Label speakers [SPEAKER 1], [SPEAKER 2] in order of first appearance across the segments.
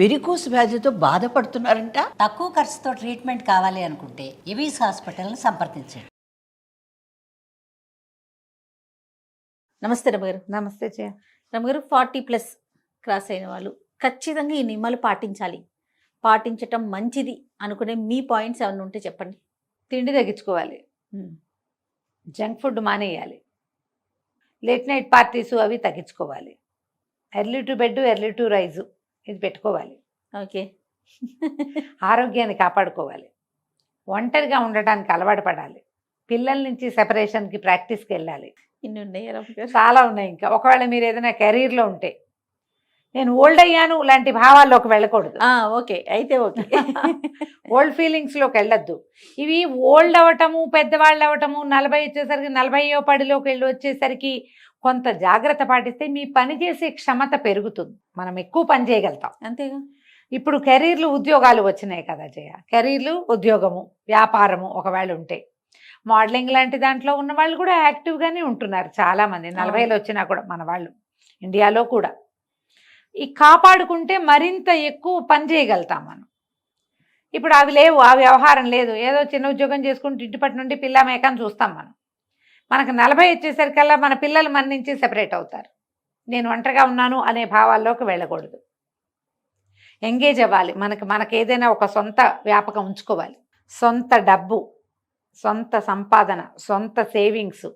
[SPEAKER 1] Varicose వ్యాధితో బాధపడుతున్నారంట.
[SPEAKER 2] తక్కువ ఖర్చుతో ట్రీట్మెంట్ కావాలి అనుకుంటే ఎవిస్ హాస్పిటల్ని సంప్రదించండి.
[SPEAKER 3] నమస్తే రమగారు.
[SPEAKER 4] నమస్తే జయ.
[SPEAKER 3] రమగారు, 40+ క్రాస్ అయిన వాళ్ళు ఖచ్చితంగా ఈ నియమాలు పాటించటం మంచిది అనుకునే మీ పాయింట్స్ ఏమైనా ఉంటే చెప్పండి.
[SPEAKER 4] తిండి తగ్గించుకోవాలి, జంక్ ఫుడ్ మానేయాలి, లేట్ నైట్ పార్టీస్ అవి తగ్గించుకోవాలి, early to bed early to rise ఇది పెట్టుకోవాలి.
[SPEAKER 3] ఓకే.
[SPEAKER 4] ఆరోగ్యాన్ని కాపాడుకోవాలి, ఒంటరిగా ఉండటానికి అలవాటు పడాలి, పిల్లల నుంచి సెపరేషన్కి ప్రాక్టీస్కి వెళ్ళాలి.
[SPEAKER 3] ఇన్ని ఉన్నాయి రమగారు.
[SPEAKER 4] చాలా ఉన్నాయి. ఇంకా ఒకవేళ మీరు ఏదైనా కెరీర్లో ఉంటే నేను ఓల్డ్ అయ్యాను లాంటి భావాల్లోకి వెళ్ళకూడదు.
[SPEAKER 3] ఓకే, అయితే ఓకే.
[SPEAKER 4] ఓల్డ్ ఫీలింగ్స్లోకి వెళ్ళొద్దు. ఇవి ఓల్డ్ అవ్వటము, పెద్దవాళ్ళు అవ్వటము, 40 వచ్చేసరికి 40వ పడిలోకి వెళ్ళి వచ్చేసరికి కొంత జాగ్రత్త పాటిస్తే మీ పని చేసే క్షమత పెరుగుతుంది, మనం ఎక్కువ పని చేయగలుగుతాం.
[SPEAKER 3] అంతేగా.
[SPEAKER 4] ఇప్పుడు కెరీర్లు ఉద్యోగాలు వచ్చినాయి కదా జయ. కెరీర్లు, ఉద్యోగము, వ్యాపారము ఒకవేళ ఉంటే, మోడలింగ్ లాంటి దాంట్లో ఉన్న వాళ్ళు కూడా యాక్టివ్గానే ఉంటున్నారు చాలామంది. 40లో వచ్చినా కూడా మన వాళ్ళు ఇండియాలో కూడా ఈ కాపాడుకుంటే మరింత ఎక్కువ పని చేయగలుగుతాం మనం. ఇప్పుడు అవి లేవు, ఆ వ్యవహారం లేదు. ఏదో చిన్న ఉద్యోగం చేసుకుంటూ ఇంటిపటి నుండి పిల్ల మేకని చూస్తాం మనం. మనకు 40 వచ్చేసరికల్లా మన పిల్లలు మన నుంచి సెపరేట్ అవుతారు. నేను ఒంటరిగా ఉన్నాను అనే భావాల్లోకి వెళ్ళకూడదు. ఎంగేజ్ అవ్వాలి. మనకు ఏదైనా ఒక సొంత వ్యాపకం ఉంచుకోవాలి. సొంత డబ్బు, సొంత సంపాదన, సొంత సేవింగ్స్.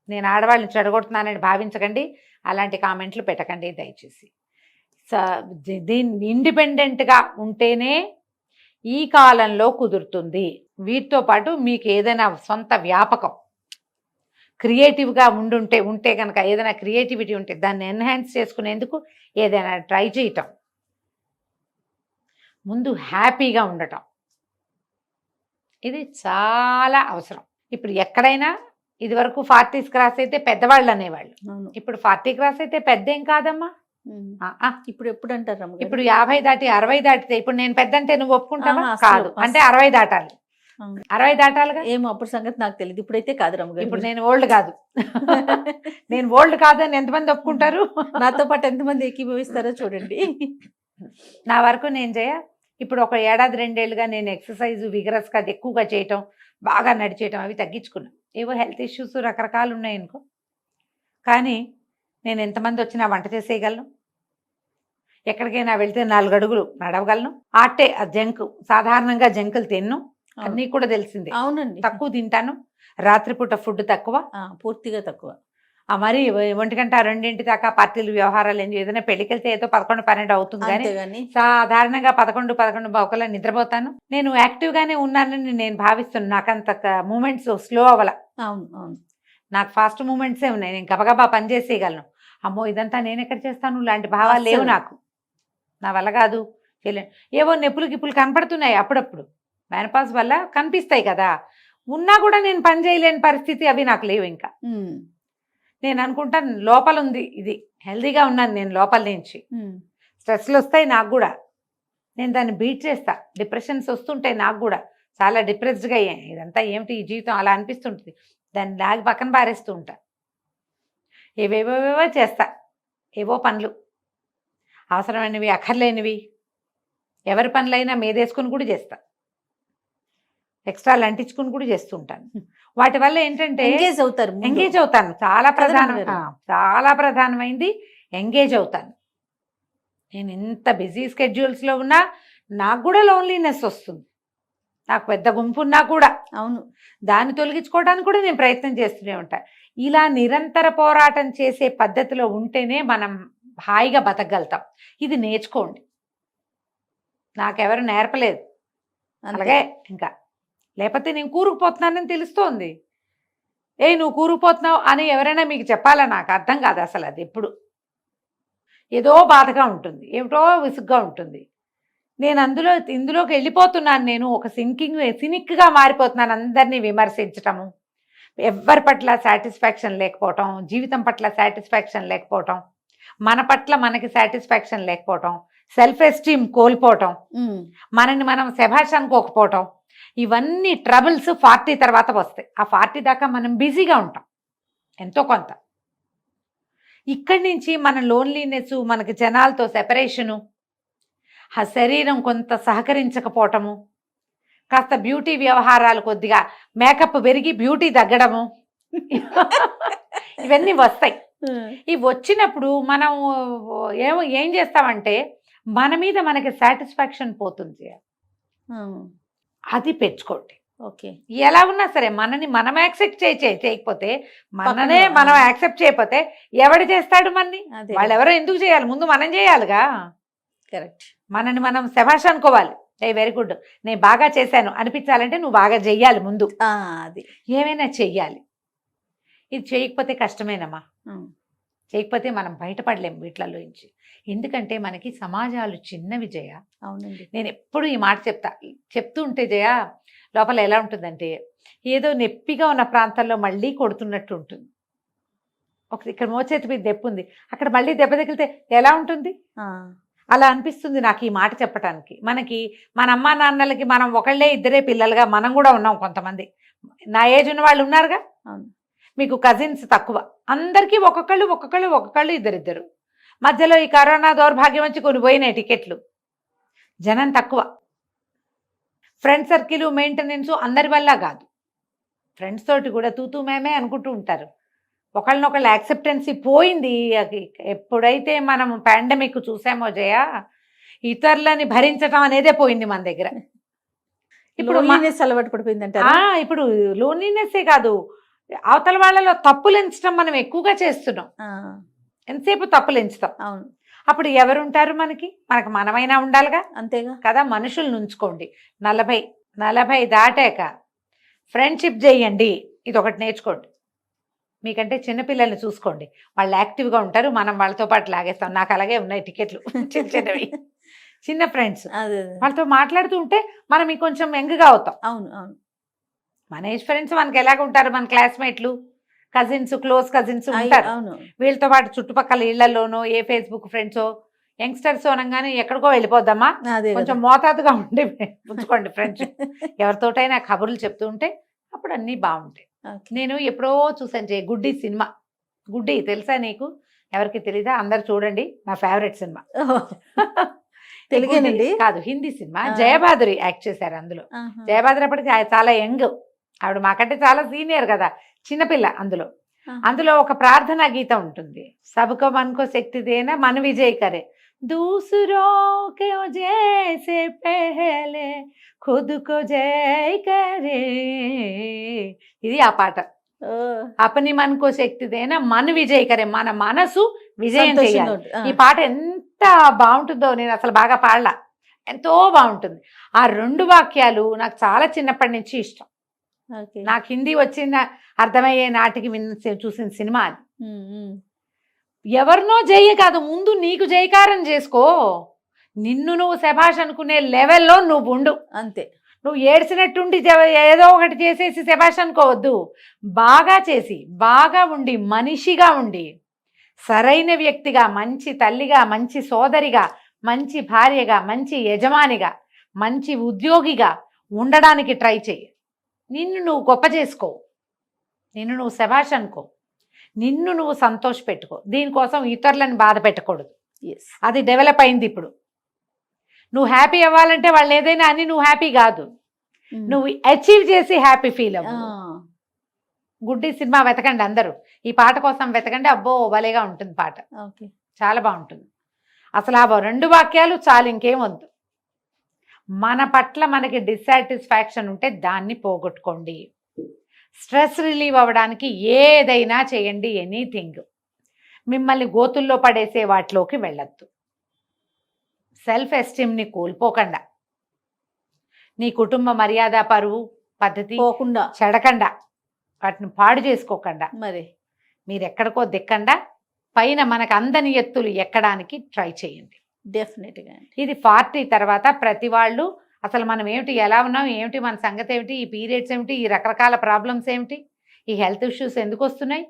[SPEAKER 4] నేను ఆడవాళ్ళని చెడగొడుతున్నానని భావించకండి, అలాంటి కామెంట్లు పెట్టకండి దయచేసి. దీన్ని ఇండిపెండెంట్గా ఉంటేనే ఈ కాలంలో కుదురుతుంది. వీటితో పాటు మీకు ఏదైనా సొంత వ్యాపకం క్రియేటివ్గా ఉంటే కనుక, ఏదైనా క్రియేటివిటీ ఉంటే దాన్ని ఎన్హాన్స్ చేసుకునేందుకు ఏదైనా ట్రై చేయటం, ముందు హ్యాపీగా ఉండటం, ఇది చాలా అవసరం. ఇప్పుడు ఎక్కడైనా ఇదివరకు 40s క్రాస్ అయితే పెద్దవాళ్ళు అనేవాళ్ళు, ఇప్పుడు 40 క్రాస్ అయితే పెద్దేం కాదమ్మా.
[SPEAKER 3] ఇప్పుడు ఎప్పుడు అంటారు రమగారు?
[SPEAKER 4] ఇప్పుడు 50 దాటి 60 దాటితే, ఇప్పుడు నేను పెద్ద అంటే నువ్వు ఒప్పుకుంటావా? కాదు, అంటే 60 దాటాలి. 60 దాటాలిగా.
[SPEAKER 3] ఏమో అప్పుడు సంగతి నాకు తెలియదు, ఇప్పుడైతే కాదు రమగారు.
[SPEAKER 4] ఇప్పుడు నేను ఓల్డ్ కాదు. నేను ఓల్డ్ కాదని ఎంతమంది ఒప్పుకుంటారు?
[SPEAKER 3] నాతో పాటు ఎంతమంది ఏకీభవిస్తారో చూడండి.
[SPEAKER 4] నా వరకు నేను ఇప్పుడు ఒక ఏడాది 2 ఏళ్ళుగా నేను ఎక్సర్సైజ్ విగరస్గా ఎక్కువగా చేయటం, బాగా నడిచేయటం అవి తగ్గించుకున్నాను. ఏవో హెల్త్ ఇష్యూస్ రకరకాలు ఉన్నాయనుకో, కానీ నేను ఎంతమంది వచ్చినా వంట చేసేయగలను, ఎక్కడికైనా వెళ్తే 4 అడుగులు నడవగలను. జంక్, సాధారణంగా జంకులు తిన్ను, అన్నీ కూడా తెలిసిందే.
[SPEAKER 3] అవునండి,
[SPEAKER 4] తక్కువ తింటాను. రాత్రిపూట ఫుడ్ తక్కువ,
[SPEAKER 3] పూర్తిగా తక్కువ.
[SPEAKER 4] మరి 1 గంట 2 దాకా పార్టీలు వ్యవహారాలు ఏదైనా పెళ్లికి వెళ్తే ఏదో 11, 12 అవుతుంది, కానీ సాధారణంగా 11, 11 ఒకలా నిద్రపోతాను. నేను యాక్టివ్గానే ఉన్నానని నేను భావిస్తున్నాను. నాకు అంత మూమెంట్స్ స్లో అవ్వాల.
[SPEAKER 3] అవును,
[SPEAKER 4] నాకు ఫాస్ట్ మూమెంట్సే ఉన్నాయి. నేను గబగబా పని చేసేయగలను. అమ్మో ఇదంతా నేను ఎక్కడ చేస్తాను లాంటి భావాలు లేవు నాకు. నా వల్ల కాదు, చేయలేను. ఏవో నెప్పులు గిప్పులు కనపడుతున్నాయి అప్పుడప్పుడు, మెనపాజ్ వల్ల కనిపిస్తాయి కదా. ఉన్నా కూడా నేను పని చేయలేని పరిస్థితి, అవి నాకు లేవు. ఇంకా నేను అనుకుంటాను లోపల ఉంది, ఇది హెల్దీగా ఉన్నాను నేను లోపల నుంచి. స్ట్రెస్లు వస్తాయి నాకు కూడా, నేను దాన్ని బీట్ చేస్తా. డిప్రెషన్స్ వస్తుంటాయి నాకు కూడా, చాలా డిప్రెస్డ్గా ఇదంతా ఏమిటి ఈ జీవితం అలా అనిపిస్తుంటుంది. దాన్ని లాగి పక్కన పారేస్తూ ఉంటా. ఏవేవేవో చేస్తా, ఏవో పనులు, అవసరమైనవి అక్కర్లేనివి, ఎవరి పనులైనా మీదేసుకుని కూడా చేస్తా, ఎక్స్ట్రాలు అంటించుకుని కూడా చేస్తూ ఉంటాను. వాటి వల్ల ఏంటంటే ఎంగేజ్ అవుతాను. చాలా ప్రధానమైంది ఎంగేజ్ అవుతాను. నేను ఎంత బిజీ స్కెడ్యూల్స్లో ఉన్నా నాకు కూడా లోన్లీనెస్ వస్తుంది. నాకు పెద్ద గుంపు ఉన్నా కూడా,
[SPEAKER 3] అవును,
[SPEAKER 4] దాన్ని తొలగించుకోవడానికి కూడా నేను ప్రయత్నం చేస్తూనే ఉంటాను. ఇలా నిరంతర పోరాటం చేసే పద్ధతిలో ఉంటేనే మనం హాయిగా బతకగలుగుతాం. ఇది నేర్చుకోండి, నాకెవరు నేర్పలేదు. అలాగే ఇంకా లేకపోతే నేను కూరుకుపోతున్నానని తెలుస్తోంది. నువ్వు కూరుకుపోతున్నావు అని ఎవరైనా మీకు చెప్పాలా? నాకు అర్థం కాదు అసలు. అది ఎప్పుడు ఏదో బాధగా ఉంటుంది, ఏమిటో విసుగ్గా ఉంటుంది. నేను ఇందులోకి వెళ్ళిపోతున్నాను. నేను ఒక సినిక్గా మారిపోతున్నాను. అందరినీ విమర్శించటము, ఎవరి పట్ల సాటిస్ఫాక్షన్ లేకపోవటం, జీవితం పట్ల సాటిస్ఫాక్షన్ లేకపోవటం, మన పట్ల మనకి సాటిస్ఫాక్షన్ లేకపోవటం, సెల్ఫ్ ఎస్టీమ్ కోల్పోవటం, మనని మనం శభాష్ అనుకోకపోవటం, ఇవన్నీ ట్రబుల్స్ 40 తర్వాత వస్తాయి. ఆ 40 దాకా మనం బిజీగా ఉంటాం ఎంతో కొంత. ఇక్కడి నుంచి మన లోన్లీనెస్, మనకి జనాలతో సెపరేషను, ఆ శరీరం కొంత సహకరించకపోవటము, కాస్త బ్యూటీ వ్యవహారాలు కొద్దిగా మేకప్ పెరిగి బ్యూటీ తగ్గడము ఇవన్నీ వస్తాయి. ఇవి వచ్చినప్పుడు మనం ఏం చేస్తామంటే మన మీద మనకి సాటిస్ఫాక్షన్ పోతుంది. అది పెంచుకోండి.
[SPEAKER 3] ఓకే.
[SPEAKER 4] ఎలా ఉన్నా సరే మనని మనం యాక్సెప్ట్ చేయకపోతే, మననే మనం యాక్సెప్ట్ చేయకపోతే ఎవడు చేస్తాడు మనని? వాళ్ళు ఎవరో ఎందుకు చేయాలి? ముందు మనం చేయాలిగా.
[SPEAKER 3] కరెక్ట్.
[SPEAKER 4] మనని మనం శభాష్ అనుకోవాలి. వెరీ గుడ్, నేను బాగా చేశాను అనిపించాలంటే నువ్వు బాగా చెయ్యాలి ముందు.
[SPEAKER 3] అది
[SPEAKER 4] ఏమైనా చెయ్యాలి. ఇది చేయకపోతే కష్టమేనమ్మా. చేయకపోతే మనం బయటపడలేము వీటిలలో నుంచి. ఎందుకంటే మనకి సమాజాలు చిన్నవి జయ.
[SPEAKER 3] అవునండి.
[SPEAKER 4] నేను ఎప్పుడు ఈ మాట చెప్తూ ఉంటే జయ లోపల ఎలా ఉంటుందంటే ఏదో నొప్పిగా ఉన్న ప్రాంతాల్లో మళ్ళీ కొడుతున్నట్టు ఉంటుంది. ఇక్కడ మోచేతి మీద దెబ్బ ఉంది, అక్కడ మళ్ళీ దెబ్బ తగిలితే ఎలా ఉంటుంది? అలా అనిపిస్తుంది నాకు ఈ మాట చెప్పటానికి. మనకి మన అమ్మా నాన్నలకి మనం ఒకళ్ళే ఇద్దరే పిల్లలుగా మనం కూడా ఉన్నాం. కొంతమంది నా ఏజ్ ఉన్న వాళ్ళు ఉన్నారుగా. మీకు కజిన్స్ తక్కువ, అందరికీ ఒక్కొక్కళ్ళు ఇద్దరిద్దరు. మధ్యలో ఈ కరోనా దౌర్భాగ్యం వచ్చి కొన్ని పోయినాయి టికెట్లు, జనం తక్కువ. ఫ్రెండ్ సర్కిల్ మెయింటెనెన్స్ అందరి వల్ల కాదు, ఫ్రెండ్స్ తోటి కూడా తూతూ మేమే అనుకుంటూ ఉంటారు. ఒకళ్ళనొకళ్ళు యాక్సెప్టెన్సీ పోయింది. ఎప్పుడైతే మనం పాండమిక్ చూసామో జయ, ఇతరులని భరించటం అనేదే పోయింది మన దగ్గర. ఇప్పుడు
[SPEAKER 3] అలవాటు పడిపోయిందంట.
[SPEAKER 4] ఇప్పుడు లోన్లీనెస్సే కాదు, అవతల వాళ్ళలో తప్పులు ఎంచడం మనం ఎక్కువగా చేస్తున్నాం. ఎంతసేపు తప్పులు ఎంచుతాం.
[SPEAKER 3] అవును.
[SPEAKER 4] అప్పుడు ఎవరుంటారు మనకి మనమైనా ఉండాలిగా.
[SPEAKER 3] అంతేగా కదా.
[SPEAKER 4] మనుషులు నుంచుకోండి. 40 దాటాక ఫ్రెండ్షిప్ చేయండి. ఇది ఒకటి నేర్చుకోండి. మీకంటే చిన్నపిల్లల్ని చూసుకోండి, వాళ్ళు యాక్టివ్గా ఉంటారు, మనం వాళ్ళతో పాటు లాగేస్తాం. నాకు అలాగే ఉన్నాయి టికెట్లు, చిన్నవి చిన్న ఫ్రెండ్స్. వాళ్ళతో మాట్లాడుతూ ఉంటే మనం ఇంకొంచెం యంగ్గా అవుతాం.
[SPEAKER 3] అవును అవును.
[SPEAKER 4] మన ఏజ్ ఫ్రెండ్స్ మనకి ఎలాగ ఉంటారు? మన క్లాస్మేట్లు, కజిన్స్, క్లోజ్ కజిన్స్ ఉంటారు. వీళ్ళతో పాటు చుట్టుపక్కల ఇళ్లలోనో ఏ ఫేస్బుక్ ఫ్రెండ్సో యంగ్స్టర్స్ అనగానే ఎక్కడికో వెళ్ళిపోద్దామా. కొంచెం మోతాదుగా ఉండి ఉంచుకోండి ఫ్రెండ్షిప్. ఎవరితోటైనా కబుర్లు చెప్తూ ఉంటే అప్పుడు అన్నీ బాగుంటాయి. నేను ఎప్పుడో చూసాను గుడ్డి సినిమా. గుడ్డి తెలుసా నీకు? ఎవరికి తెలీదా? అందరు చూడండి, నా ఫేవరెట్ సినిమా.
[SPEAKER 3] తెలుగేనండి
[SPEAKER 4] కాదు, హిందీ సినిమా. జయబాదురి యాక్ట్ చేశారు అందులో. జయబాదురి అప్పటికి చాలా యంగ్, ఆవిడ మాకంటే చాలా సీనియర్ కదా, చిన్నపిల్ల. అందులో ఒక ప్రార్థనా గీతం ఉంటుంది. సబ్కో మన్కో శక్తి దేనా మన విజయ్ కరే దూసరో కే జైసే పెహలే ఖుద్కో జై కరే. ఇది ఆ పాట. అపని మన్కో శక్తి దేనా మన విజయ్ కరే, మన మనసు విజయం చేయాలి. ఈ పాట ఎంత బాగుంటుందో, నేను అసలు బాగా పాడలా, ఎంతో బాగుంటుంది. ఆ 2 వాక్యాలు నాకు చాలా చిన్నప్పటి నుంచి ఇష్టం. నాకు హిందీ వచ్చిన అర్థమయ్యే నాటికి చూసిన సినిమా అది. ఎవరినో జయ కాదు, ముందు నీకు జయకారం చేసుకో. నిన్ను నువ్వు శభాష్ అనుకునే లెవెల్లో నువ్వు ఉండు.
[SPEAKER 3] అంతే.
[SPEAKER 4] నువ్వు ఏడ్చినట్టుండి ఏదో ఒకటి చేసేసి శభాష్ అనుకోవద్దు. బాగా చేసి, బాగా ఉండి, మనిషిగా ఉండి, సరైన వ్యక్తిగా, మంచి తల్లిగా, మంచి సోదరిగా, మంచి భార్యగా, మంచి యజమానిగా, మంచి ఉద్యోగిగా ఉండడానికి ట్రై చెయ్యి. నిన్ను నువ్వు గొప్ప చేసుకో, నిన్ను నువ్వు శభాష్ అనుకో, నిన్ను నువ్వు సంతోష పెట్టుకో. దీనికోసం ఇతరులను బాధ పెట్టకూడదు. అది డెవలప్ అయింది ఇప్పుడు. నువ్వు హ్యాపీ అవ్వాలంటే వాళ్ళు ఏదైనా అని నువ్వు హ్యాపీ కాదు, నువ్వు అచీవ్ చేసి హ్యాపీ ఫీల్ అవ్వు. గుడ్డి సినిమా వెతకండి అందరూ, ఈ పాట కోసం వెతకండి. అబ్బో భలేగా ఉంటుంది పాట, చాలా బాగుంటుంది. అసలు ఆ 2 వాక్యాలు చాలు, ఇంకేం వద్దు. మన పట్ల మనకి డిస్సాటిస్ఫాక్షన్ ఉంటే దాన్ని పోగొట్టుకోండి. స్ట్రెస్ రిలీవ్ అవ్వడానికి ఏదైనా చేయండి, ఎనీథింగ్. మిమ్మల్ని గోతుల్లో పడేసే వాటిలోకి వెళ్ళొద్దు. సెల్ఫ్ ఎస్టీమ్ని కోల్పోకుండా, నీ కుటుంబ మర్యాద, పరువు, పద్ధతి పోకుండా, చెడకుండా, వాటిని పాడు చేసుకోకుండా, మరి మీరు ఎక్కడికో దిక్కండా పైన మనకు అందని ఎత్తులు ఎక్కడానికి ట్రై చేయండి.
[SPEAKER 3] డెఫినెట్గా.
[SPEAKER 4] ఇది 40 తర్వాత ప్రతి వాళ్ళు అసలు మనం ఏమిటి, ఎలా ఉన్నాం ఏమిటి, మన సంగతి ఏమిటి, ఈ పీరియడ్స్ ఏమిటి, ఈ రకరకాల ప్రాబ్లమ్స్ ఏమిటి, ఈ హెల్త్ ఇష్యూస్ ఎందుకు వస్తున్నాయి,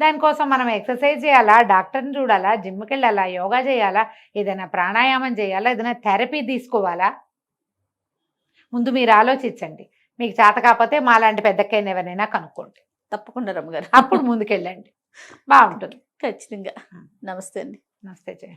[SPEAKER 4] దానికోసం మనం ఎక్సర్సైజ్ చేయాలా, డాక్టర్ని చూడాలా, జిమ్కి వెళ్ళాలా, యోగా చేయాలా, ఏదైనా ప్రాణాయామం చేయాలా, ఏదైనా థెరపీ తీసుకోవాలా? ముందు మీరు ఆలోచించండి. మీకు చేత కాకపోతే మాలాంటి పెద్దక్కైనా ఎవరైనా కనుక్కోండి,
[SPEAKER 3] తప్పకుండా రమ్మగారు.
[SPEAKER 4] అప్పుడు ముందుకెళ్ళండి, బాగుంటుంది.
[SPEAKER 3] ఖచ్చితంగా. నమస్తే అండి.
[SPEAKER 4] నమస్తే జయ.